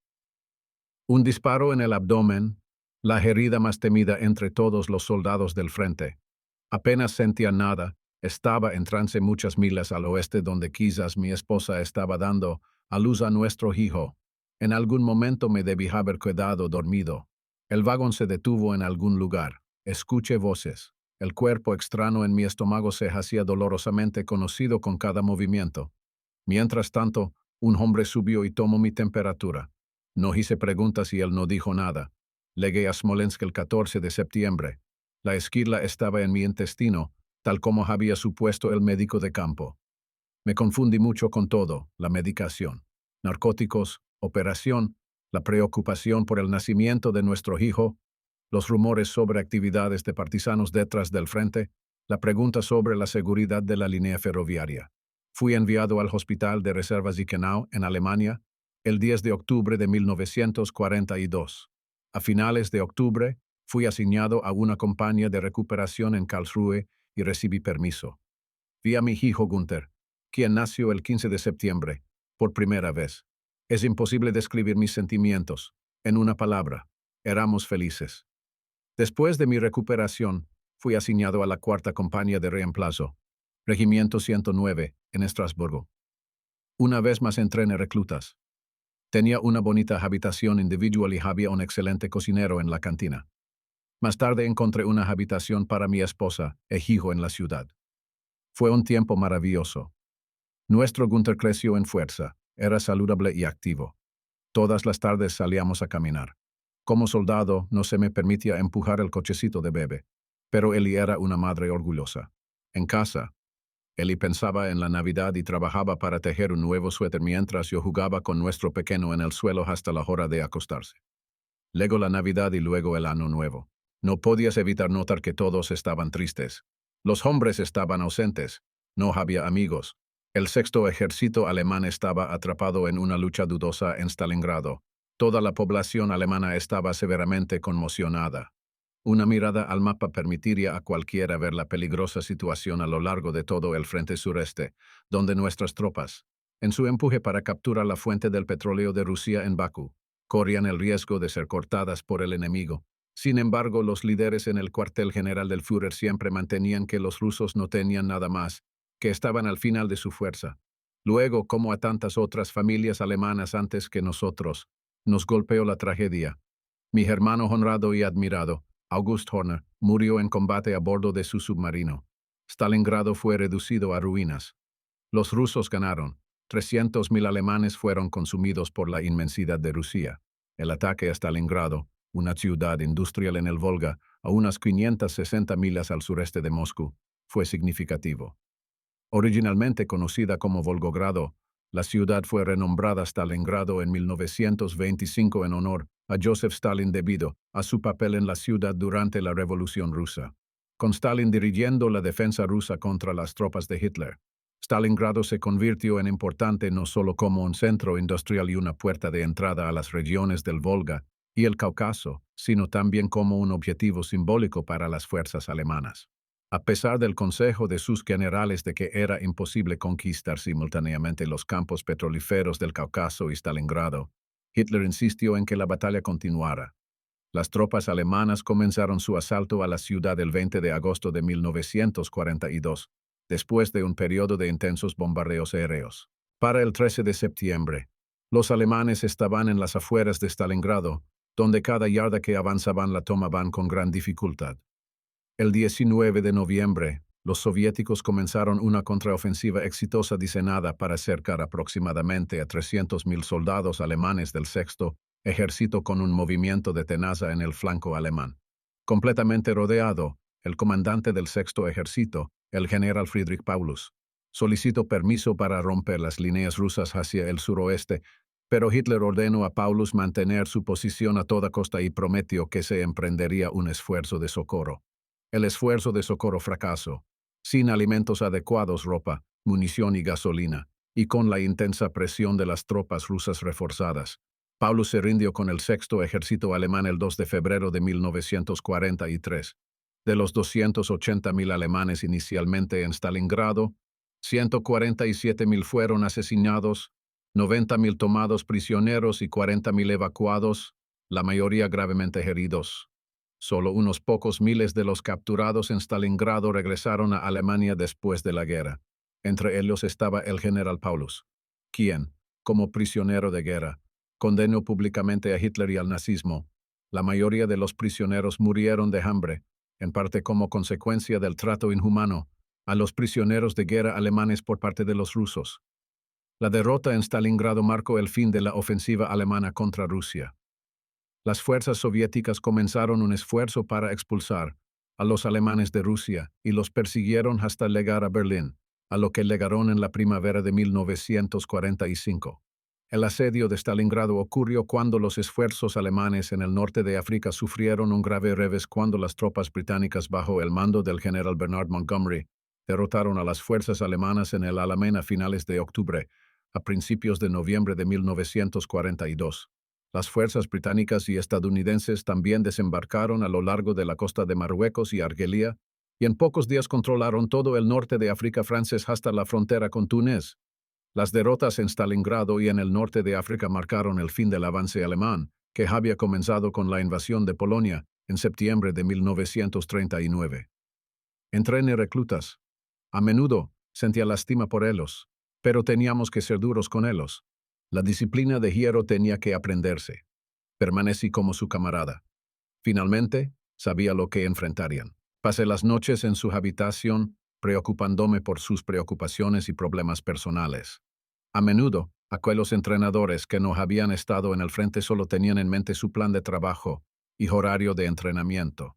Un disparo en el abdomen, la herida más temida entre todos los soldados del frente. Apenas sentía nada, estaba en trance muchas millas al oeste donde quizás mi esposa estaba dando a luz a nuestro hijo. En algún momento me debí haber quedado dormido. El vagón se detuvo en algún lugar. Escuché voces. El cuerpo extraño en mi estómago se hacía dolorosamente conocido con cada movimiento. Mientras tanto, un hombre subió y tomó mi temperatura. No hice preguntas y él no dijo nada. Llegué a Smolensk el 14 de septiembre. La esquirla estaba en mi intestino, tal como había supuesto el médico de campo. Me confundí mucho con todo, la medicación, narcóticos, operación, la preocupación por el nacimiento de nuestro hijo, los rumores sobre actividades de partisanos detrás del frente, la pregunta sobre la seguridad de la línea ferroviaria. Fui enviado al Hospital de Reserva Zichenau, en Alemania, el 10 de octubre de 1942. A finales de octubre, fui asignado a una compañía de recuperación en Karlsruhe y recibí permiso. Vi a mi hijo Gunther, quien nació el 15 de septiembre, por primera vez. Es imposible describir mis sentimientos. En una palabra, éramos felices. Después de mi recuperación, fui asignado a la cuarta compañía de reemplazo, Regimiento 109, en Estrasburgo. Una vez más entré en reclutas. Tenía una bonita habitación individual y había un excelente cocinero en la cantina. Más tarde encontré una habitación para mi esposa e hijo en la ciudad. Fue un tiempo maravilloso. Nuestro Gunther creció en fuerza, era saludable y activo. Todas las tardes salíamos a caminar. Como soldado, no se me permitía empujar el cochecito de bebé, pero Eli era una madre orgullosa. En casa, Eli pensaba en la Navidad y trabajaba para tejer un nuevo suéter mientras yo jugaba con nuestro pequeño en el suelo hasta la hora de acostarse. Luego la Navidad y luego el Año Nuevo. No podías evitar notar que todos estaban tristes. Los hombres estaban ausentes. No había amigos. El sexto ejército alemán estaba atrapado en una lucha dudosa en Stalingrado. Toda la población alemana estaba severamente conmocionada. Una mirada al mapa permitiría a cualquiera ver la peligrosa situación a lo largo de todo el frente sureste, donde nuestras tropas, en su empuje para capturar la fuente del petróleo de Rusia en Bakú, corrían el riesgo de ser cortadas por el enemigo. Sin embargo, los líderes en el cuartel general del Führer siempre mantenían que los rusos no tenían nada más, que estaban al final de su fuerza. Luego, como a tantas otras familias alemanas antes que nosotros, nos golpeó la tragedia. Mi hermano honrado y admirado, August Horner, murió en combate a bordo de su submarino. Stalingrado fue reducido a ruinas. Los rusos ganaron. 300.000 alemanes fueron consumidos por la inmensidad de Rusia. El ataque a Stalingrado, una ciudad industrial en el Volga, a unas 560 millas al sureste de Moscú, fue significativo. Originalmente conocida como Volgogrado, la ciudad fue renombrada Stalingrado en 1925 en honor a Joseph Stalin debido a su papel en la ciudad durante la Revolución Rusa. Con Stalin dirigiendo la defensa rusa contra las tropas de Hitler, Stalingrado se convirtió en importante no solo como un centro industrial y una puerta de entrada a las regiones del Volga y el Cáucaso, sino también como un objetivo simbólico para las fuerzas alemanas. A pesar del consejo de sus generales de que era imposible conquistar simultáneamente los campos petrolíferos del Cáucaso y Stalingrado, Hitler insistió en que la batalla continuara. Las tropas alemanas comenzaron su asalto a la ciudad el 20 de agosto de 1942, después de un periodo de intensos bombardeos aéreos. Para el 13 de septiembre, los alemanes estaban en las afueras de Stalingrado, donde cada yarda que avanzaban la tomaban con gran dificultad. El 19 de noviembre, los soviéticos comenzaron una contraofensiva exitosa diseñada para cercar aproximadamente a 300.000 soldados alemanes del Sexto Ejército con un movimiento de tenaza en el flanco alemán. Completamente rodeado, el comandante del Sexto Ejército, el general Friedrich Paulus, solicitó permiso para romper las líneas rusas hacia el suroeste, pero Hitler ordenó a Paulus mantener su posición a toda costa y prometió que se emprendería un esfuerzo de socorro. El esfuerzo de socorro fracasó, sin alimentos adecuados, ropa, munición y gasolina, y con la intensa presión de las tropas rusas reforzadas. Paulus se rindió con el Sexto Ejército alemán el 2 de febrero de 1943. De los 280.000 alemanes inicialmente en Stalingrado, 147.000 fueron asesinados, 90.000 tomados prisioneros y 40.000 evacuados, la mayoría gravemente heridos. Solo unos pocos miles de los capturados en Stalingrado regresaron a Alemania después de la guerra. Entre ellos estaba el general Paulus, quien, como prisionero de guerra, condenó públicamente a Hitler y al nazismo. La mayoría de los prisioneros murieron de hambre, en parte como consecuencia del trato inhumano a los prisioneros de guerra alemanes por parte de los rusos. La derrota en Stalingrado marcó el fin de la ofensiva alemana contra Rusia. Las fuerzas soviéticas comenzaron un esfuerzo para expulsar a los alemanes de Rusia y los persiguieron hasta llegar a Berlín, a lo que llegaron en la primavera de 1945. El asedio de Stalingrado ocurrió cuando los esfuerzos alemanes en el norte de África sufrieron un grave revés cuando las tropas británicas bajo el mando del general Bernard Montgomery derrotaron a las fuerzas alemanas en el Alamein a finales de octubre, a principios de noviembre de 1942. Las fuerzas británicas y estadounidenses también desembarcaron a lo largo de la costa de Marruecos y Argelia, y en pocos días controlaron todo el norte de África francés hasta la frontera con Túnez. Las derrotas en Stalingrado y en el norte de África marcaron el fin del avance alemán, que había comenzado con la invasión de Polonia en septiembre de 1939. Entrené reclutas. A menudo sentía lástima por ellos, pero teníamos que ser duros con ellos. La disciplina de hierro tenía que aprenderse. Permanecí como su camarada. Finalmente, sabía lo que enfrentarían. Pasé las noches en su habitación, preocupándome por sus preocupaciones y problemas personales. A menudo, aquellos entrenadores que no habían estado en el frente solo tenían en mente su plan de trabajo y horario de entrenamiento.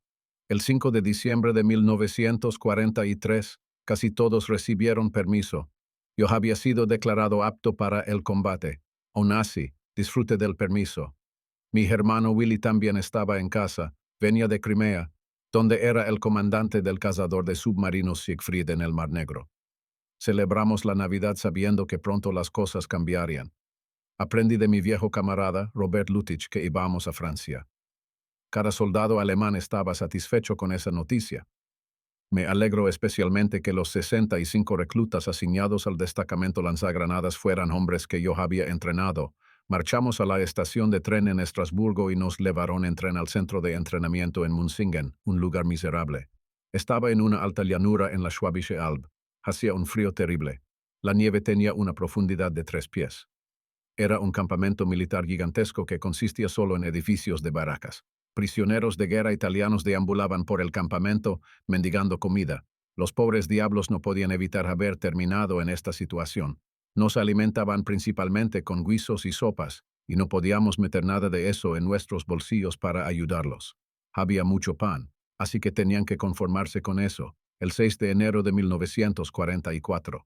El 5 de diciembre de 1943, casi todos recibieron permiso. Yo había sido declarado apto para el combate. Aún así, disfruté del permiso. Mi hermano Willy también estaba en casa, venía de Crimea, donde era el comandante del cazador de submarinos Siegfried en el Mar Negro. Celebramos la Navidad sabiendo que pronto las cosas cambiarían. Aprendí de mi viejo camarada, Robert Lutich, que íbamos a Francia. Cada soldado alemán estaba satisfecho con esa noticia. Me alegro especialmente que los 65 reclutas asignados al destacamento lanzagranadas fueran hombres que yo había entrenado. Marchamos a la estación de tren en Estrasburgo y nos llevaron en tren al centro de entrenamiento en Munsingen, un lugar miserable. Estaba en una alta llanura en la Schwäbische Alb. Hacía un frío terrible. La nieve tenía una profundidad de 3 pies. Era un campamento militar gigantesco que consistía solo en edificios de barracas. Prisioneros de guerra italianos deambulaban por el campamento, mendigando comida. Los pobres diablos no podían evitar haber terminado en esta situación. Nos alimentaban principalmente con guisos y sopas, y no podíamos meter nada de eso en nuestros bolsillos para ayudarlos. Había mucho pan, así que tenían que conformarse con eso. el 6 de enero de 1944.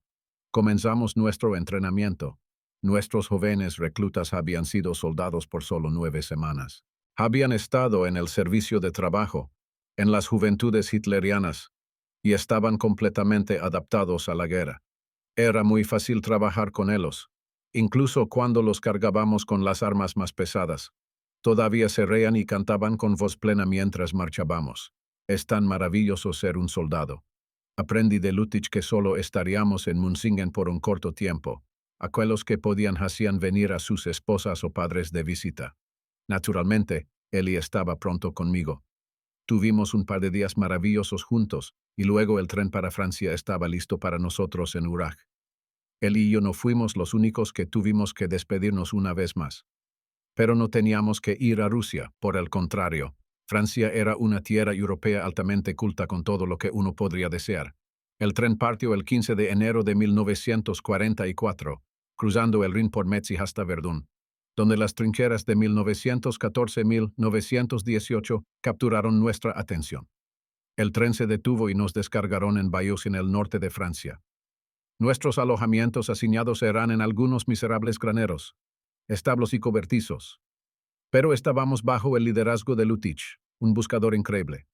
Comenzamos nuestro entrenamiento. Nuestros jóvenes reclutas habían sido soldados por solo 9 semanas. Habían estado en el servicio de trabajo, en las juventudes hitlerianas, y estaban completamente adaptados a la guerra. Era muy fácil trabajar con ellos, incluso cuando los cargábamos con las armas más pesadas. Todavía se reían y cantaban con voz plena mientras marchábamos. Es tan maravilloso ser un soldado. Aprendí de Lutich que solo estaríamos en Munsingen por un corto tiempo. Aquellos que podían hacían venir a sus esposas o padres de visita. Naturalmente, Eli estaba pronto conmigo. Tuvimos un par de días maravillosos juntos, y luego el tren para Francia estaba listo para nosotros en Urach. Él y yo no fuimos los únicos que tuvimos que despedirnos una vez más. Pero no teníamos que ir a Rusia, por el contrario. Francia era una tierra europea altamente culta con todo lo que uno podría desear. El tren partió el 15 de enero de 1944, cruzando el Rin por Metz y hasta Verdun, donde las trincheras de 1914-1918 capturaron nuestra atención. El tren se detuvo y nos descargaron en Bayeux en el norte de Francia. Nuestros alojamientos asignados eran en algunos miserables graneros, establos y cobertizos. Pero estábamos bajo el liderazgo de Lutich, un buscador increíble.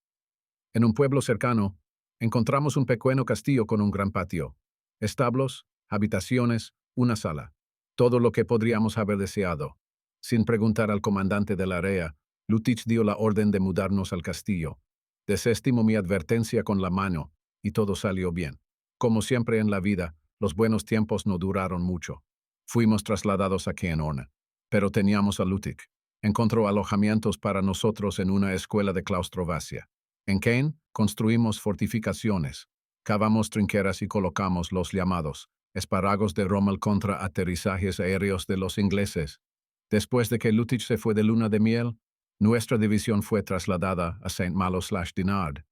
En un pueblo cercano, encontramos un pequeño castillo con un gran patio, establos, habitaciones, una sala. Todo lo que podríamos haber deseado. Sin preguntar al comandante del área, Lutich dio la orden de mudarnos al castillo. Desestimó mi advertencia con la mano, y todo salió bien. Como siempre en la vida, los buenos tiempos no duraron mucho. Fuimos trasladados a Caen, pero teníamos a Lutich. Encontró alojamientos para nosotros en una escuela de claustrovasia. En Caen, construimos fortificaciones, cavamos trincheras y colocamos los llamados espárragos de Rommel contra aterrizajes aéreos de los ingleses. Después de que Lutich se fue de luna de miel, nuestra división fue trasladada a Saint-Malo/Dinard.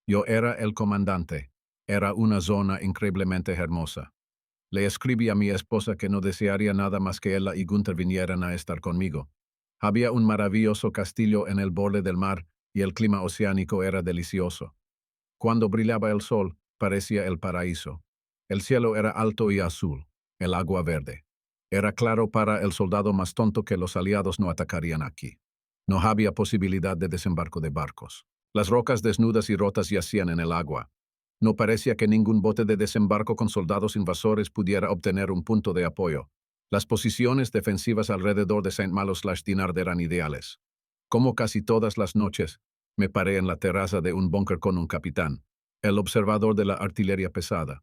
Yo era el comandante. Era una zona increíblemente hermosa. Le escribí a mi esposa que no desearía nada más que ella y Gunther vinieran a estar conmigo. Había un maravilloso castillo en el borde del mar y el clima oceánico era delicioso. Cuando brillaba el sol, parecía el paraíso. El cielo era alto y azul, el agua verde. Era claro para el soldado más tonto que los aliados no atacarían aquí. No había posibilidad de desembarco de barcos. Las rocas desnudas y rotas yacían en el agua. No parecía que ningún bote de desembarco con soldados invasores pudiera obtener un punto de apoyo. Las posiciones defensivas alrededor de Saint-Malo/Dinard eran ideales. Como casi todas las noches, me paré en la terraza de un búnker con un capitán, el observador de la artillería pesada.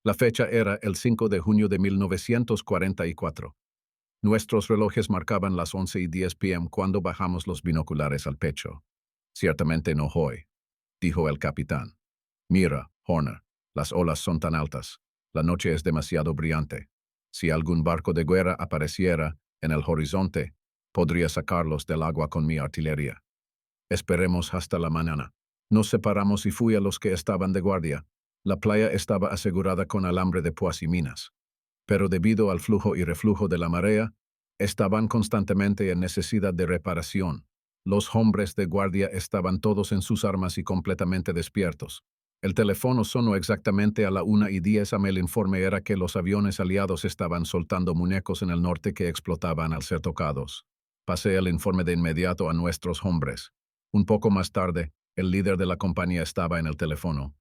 La fecha era el 5 de junio de 1944. Nuestros relojes marcaban las 11:10 p.m. cuando bajamos los binoculares al pecho. Ciertamente no hoy, dijo el capitán. Mira, Horner, las olas son tan altas. La noche es demasiado brillante. Si algún barco de guerra apareciera en el horizonte, podría sacarlos del agua con mi artillería. Esperemos hasta la mañana. Nos separamos y fui a los que estaban de guardia. La playa estaba asegurada con alambre de púas y minas. Pero debido al flujo y reflujo de la marea, estaban constantemente en necesidad de reparación. Los hombres de guardia estaban todos en sus armas y completamente despiertos. El teléfono sonó exactamente a la 1:10 am. El informe era que los aviones aliados estaban soltando muñecos en el norte que explotaban al ser tocados. Pasé el informe de inmediato a nuestros hombres. Un poco más tarde, el líder de la compañía estaba en el teléfono.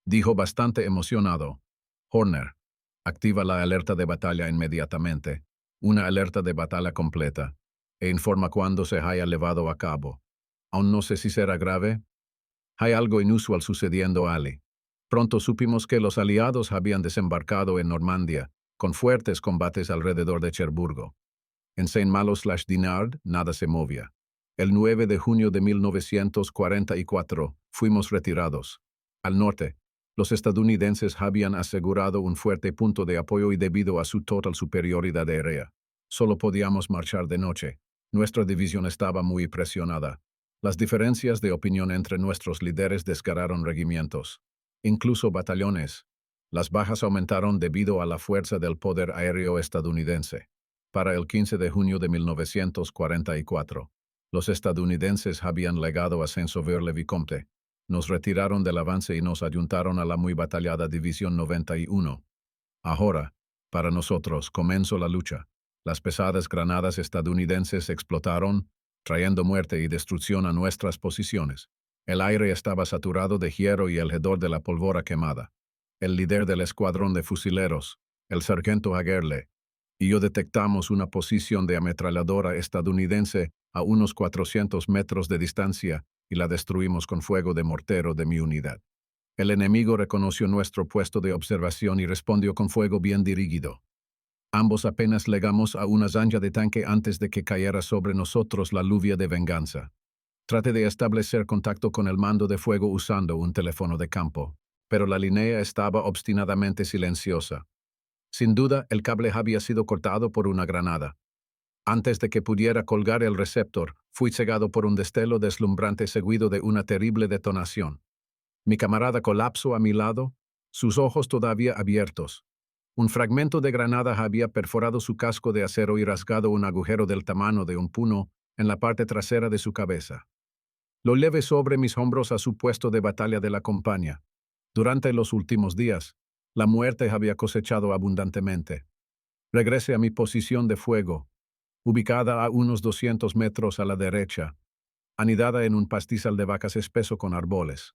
Dijo bastante emocionado: Horner, activa la alerta de batalla inmediatamente, una alerta de batalla completa, e informa cuando se haya llevado a cabo. Aún no sé si será grave. Hay algo inusual sucediendo, Ali. Pronto supimos que los aliados habían desembarcado en Normandía, con fuertes combates alrededor de Cherburgo. En Saint-Malo/Dinard nada se movía. El 9 de junio de 1944 fuimos retirados. Al norte, los estadounidenses habían asegurado un fuerte punto de apoyo y debido a su total superioridad aérea, solo podíamos marchar de noche. Nuestra división estaba muy presionada. Las diferencias de opinión entre nuestros líderes desgarraron regimientos, incluso batallones. Las bajas aumentaron debido a la fuerza del poder aéreo estadounidense. Para el 15 de junio de 1944, los estadounidenses habían legado a Saint-Sauveur-le-Vicomte, Nos retiraron del avance y nos ayuntaron a la muy batallada División 91. Ahora, para nosotros, comenzó la lucha. Las pesadas granadas estadounidenses explotaron, trayendo muerte y destrucción a nuestras posiciones. El aire estaba saturado de hierro y el hedor de la pólvora quemada. El líder del escuadrón de fusileros, el sargento Hagerle, y yo detectamos una posición de ametralladora estadounidense a unos 400 metros de distancia y la destruimos con fuego de mortero de mi unidad. El enemigo reconoció nuestro puesto de observación y respondió con fuego bien dirigido. Ambos apenas llegamos a una zanja de tanque antes de que cayera sobre nosotros la lluvia de venganza. Traté de establecer contacto con el mando de fuego usando un teléfono de campo, pero la línea estaba obstinadamente silenciosa. Sin duda, el cable había sido cortado por una granada. Antes de que pudiera colgar el receptor, fui cegado por un destello deslumbrante seguido de una terrible detonación. Mi camarada colapsó a mi lado, sus ojos todavía abiertos. Un fragmento de granada había perforado su casco de acero y rasgado un agujero del tamaño de un puño en la parte trasera de su cabeza. Lo llevé sobre mis hombros a su puesto de batalla de la compañía. Durante los últimos días, la muerte había cosechado abundantemente. Regresé a mi posición de fuego, ubicada a unos 200 metros a la derecha, anidada en un pastizal de vacas espeso con árboles.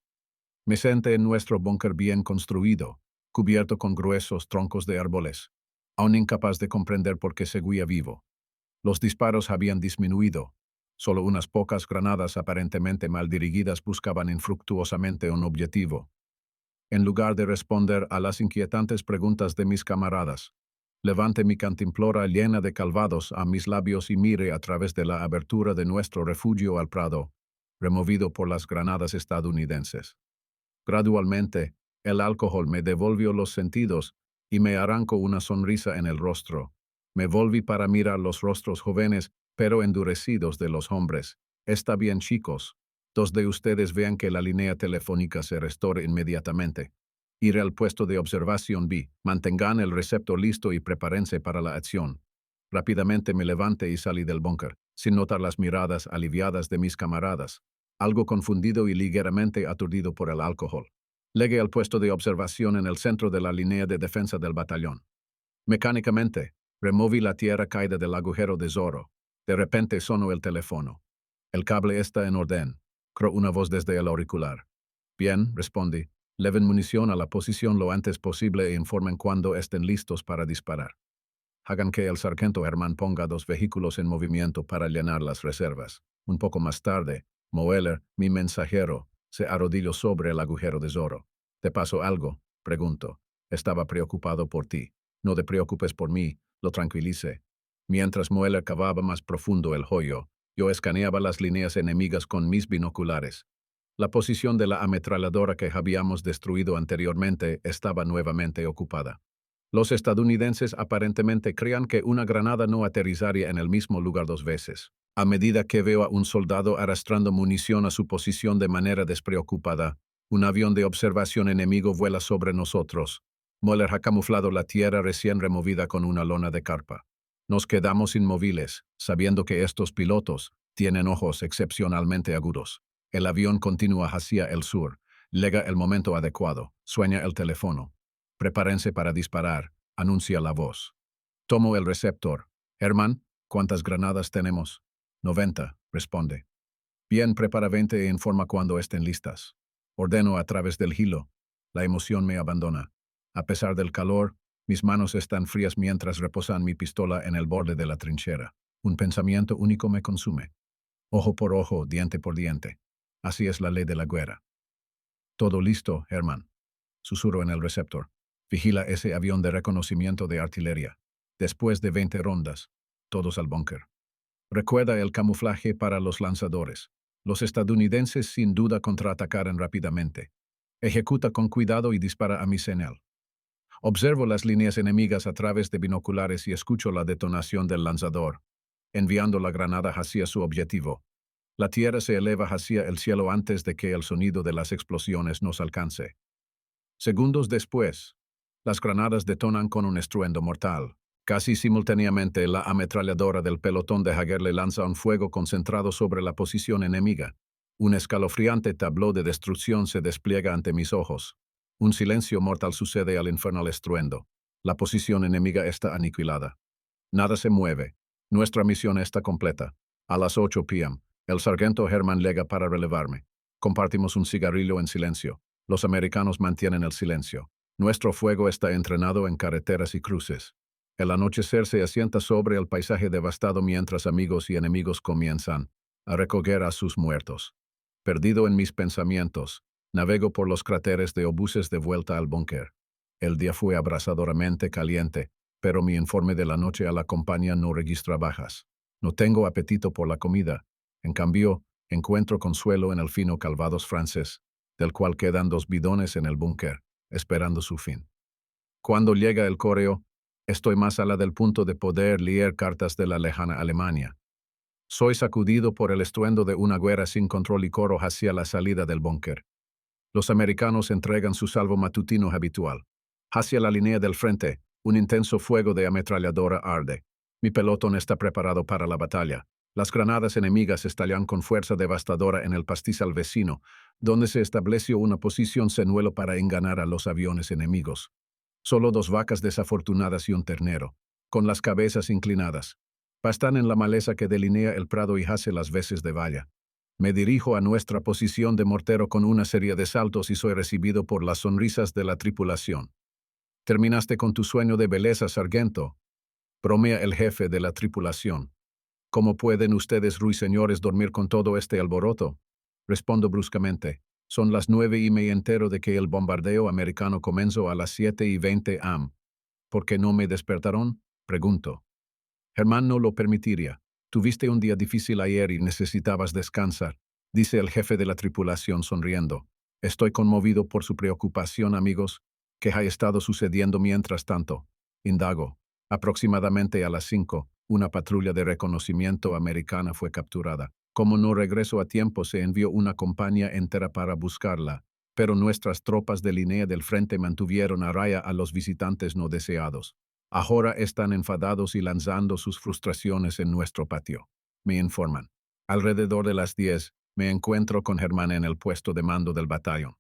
Me senté en nuestro búnker bien construido, cubierto con gruesos troncos de árboles, aún incapaz de comprender por qué seguía vivo. Los disparos habían disminuido. Solo unas pocas granadas aparentemente mal dirigidas buscaban infructuosamente un objetivo. En lugar de responder a las inquietantes preguntas de mis camaradas, levanté mi cantimplora llena de calvados a mis labios y miré a través de la abertura de nuestro refugio al prado, removido por las granadas estadounidenses. Gradualmente, el alcohol me devolvió los sentidos y me arrancó una sonrisa en el rostro. Me volví para mirar los rostros jóvenes pero endurecidos de los hombres. Está bien, chicos. Dos de ustedes vean que la línea telefónica se restaure inmediatamente. Iré al puesto de observación B. Mantengan el receptor listo y prepárense para la acción. Rápidamente me levanté y salí del búnker, sin notar las miradas aliviadas de mis camaradas, algo confundido y ligeramente aturdido por el alcohol. Llegué al puesto de observación en el centro de la línea de defensa del batallón. Mecánicamente, removí la tierra caída del agujero de Zorro. De repente sonó el teléfono. El cable está en orden, creo una voz desde el auricular. Bien, respondí. Lleven munición a la posición lo antes posible e informen cuando estén listos para disparar. Hagan que el sargento Herman ponga 2 vehículos en movimiento para llenar las reservas. Un poco más tarde, Moeller, mi mensajero, se arrodilló sobre el agujero de Zorro. ¿Te pasó algo?, preguntó. Estaba preocupado por ti. No te preocupes por mí, lo tranquilicé. Mientras Moeller cavaba más profundo el hoyo, yo escaneaba las líneas enemigas con mis binoculares. La posición de la ametralladora que habíamos destruido anteriormente estaba nuevamente ocupada. Los estadounidenses aparentemente creían que una granada no aterrizaría en el mismo lugar 2 veces. A medida que veo a un soldado arrastrando munición a su posición de manera despreocupada, un avión de observación enemigo vuela sobre nosotros. Moeller ha camuflado la tierra recién removida con una lona de carpa. Nos quedamos inmóviles, sabiendo que estos pilotos tienen ojos excepcionalmente agudos. El avión continúa hacia el sur. Llega el momento adecuado. Suena el teléfono. Prepárense para disparar, anuncia la voz. Tomo el receptor. Herman, ¿cuántas granadas tenemos? 90, responde. Bien, prepara 20 e informa cuando estén listas. Ordeno a través del hilo. La emoción me abandona. A pesar del calor, mis manos están frías mientras reposan mi pistola en el borde de la trinchera. Un pensamiento único me consume. Ojo por ojo, diente por diente. Así es la ley de la guerra. Todo listo, Herman. Susurro en el receptor. Vigila ese avión de reconocimiento de artillería. Después de 20 rondas, todos al búnker. Recuerda el camuflaje para los lanzadores. Los estadounidenses sin duda contraatacarán rápidamente. Ejecuta con cuidado y dispara a mi señal. Observo las líneas enemigas a través de binoculares y escucho la detonación del lanzador, enviando la granada hacia su objetivo. La tierra se eleva hacia el cielo antes de que el sonido de las explosiones nos alcance. Segundos después, las granadas detonan con un estruendo mortal. Casi simultáneamente, la ametralladora del pelotón de Hagerle lanza un fuego concentrado sobre la posición enemiga. Un escalofriante tableau de destrucción se despliega ante mis ojos. Un silencio mortal sucede al infernal estruendo. La posición enemiga está aniquilada. Nada se mueve. Nuestra misión está completa. A las 8 p.m., el sargento Herman llega para relevarme. Compartimos un cigarrillo en silencio. Los americanos mantienen el silencio. Nuestro fuego está entrenado en carreteras y cruces. El anochecer se asienta sobre el paisaje devastado mientras amigos y enemigos comienzan a recoger a sus muertos. Perdido en mis pensamientos, navego por los cráteres de obuses de vuelta al búnker. El día fue abrasadoramente caliente, pero mi informe de la noche a la compañía no registra bajas. No tengo apetito por la comida. En cambio, encuentro consuelo en el fino calvados francés, del cual quedan 2 bidones en el búnker, esperando su fin. Cuando llega el correo, estoy más allá del punto de poder leer cartas de la lejana Alemania. Soy sacudido por el estruendo de una guerra sin control y corro hacia la salida del búnker. Los americanos entregan su salvo matutino habitual. Hacia la línea del frente, un intenso fuego de ametralladora arde. Mi pelotón está preparado para la batalla. Las granadas enemigas estallan con fuerza devastadora en el pastizal vecino, donde se estableció una posición señuelo para enganar a los aviones enemigos. Solo 2 vacas desafortunadas y un ternero, con las cabezas inclinadas, pastan en la maleza que delinea el prado y hace las veces de valla. Me dirijo a nuestra posición de mortero con una serie de saltos y soy recibido por las sonrisas de la tripulación. «Terminaste con tu sueño de belleza, sargento», bromea el jefe de la tripulación. «¿Cómo pueden ustedes, ruiseñores, dormir con todo este alboroto?», respondo bruscamente. «Son las 9 y me entero de que el bombardeo americano comenzó a las 7:20 am. ¿Por qué no me despertaron?», pregunto. «Germán no lo permitiría. Tuviste un día difícil ayer y necesitabas descansar», dice el jefe de la tripulación sonriendo. «Estoy conmovido por su preocupación, amigos. ¿Qué ha estado sucediendo mientras tanto?», indago. Aproximadamente a las 5, una patrulla de reconocimiento americana fue capturada. Como no regresó a tiempo, se envió una compañía entera para buscarla, pero nuestras tropas de línea del frente mantuvieron a raya a los visitantes no deseados. Ahora están enfadados y lanzando sus frustraciones en nuestro patio, me informan. Alrededor de las 10, me encuentro con Germán en el puesto de mando del batallón.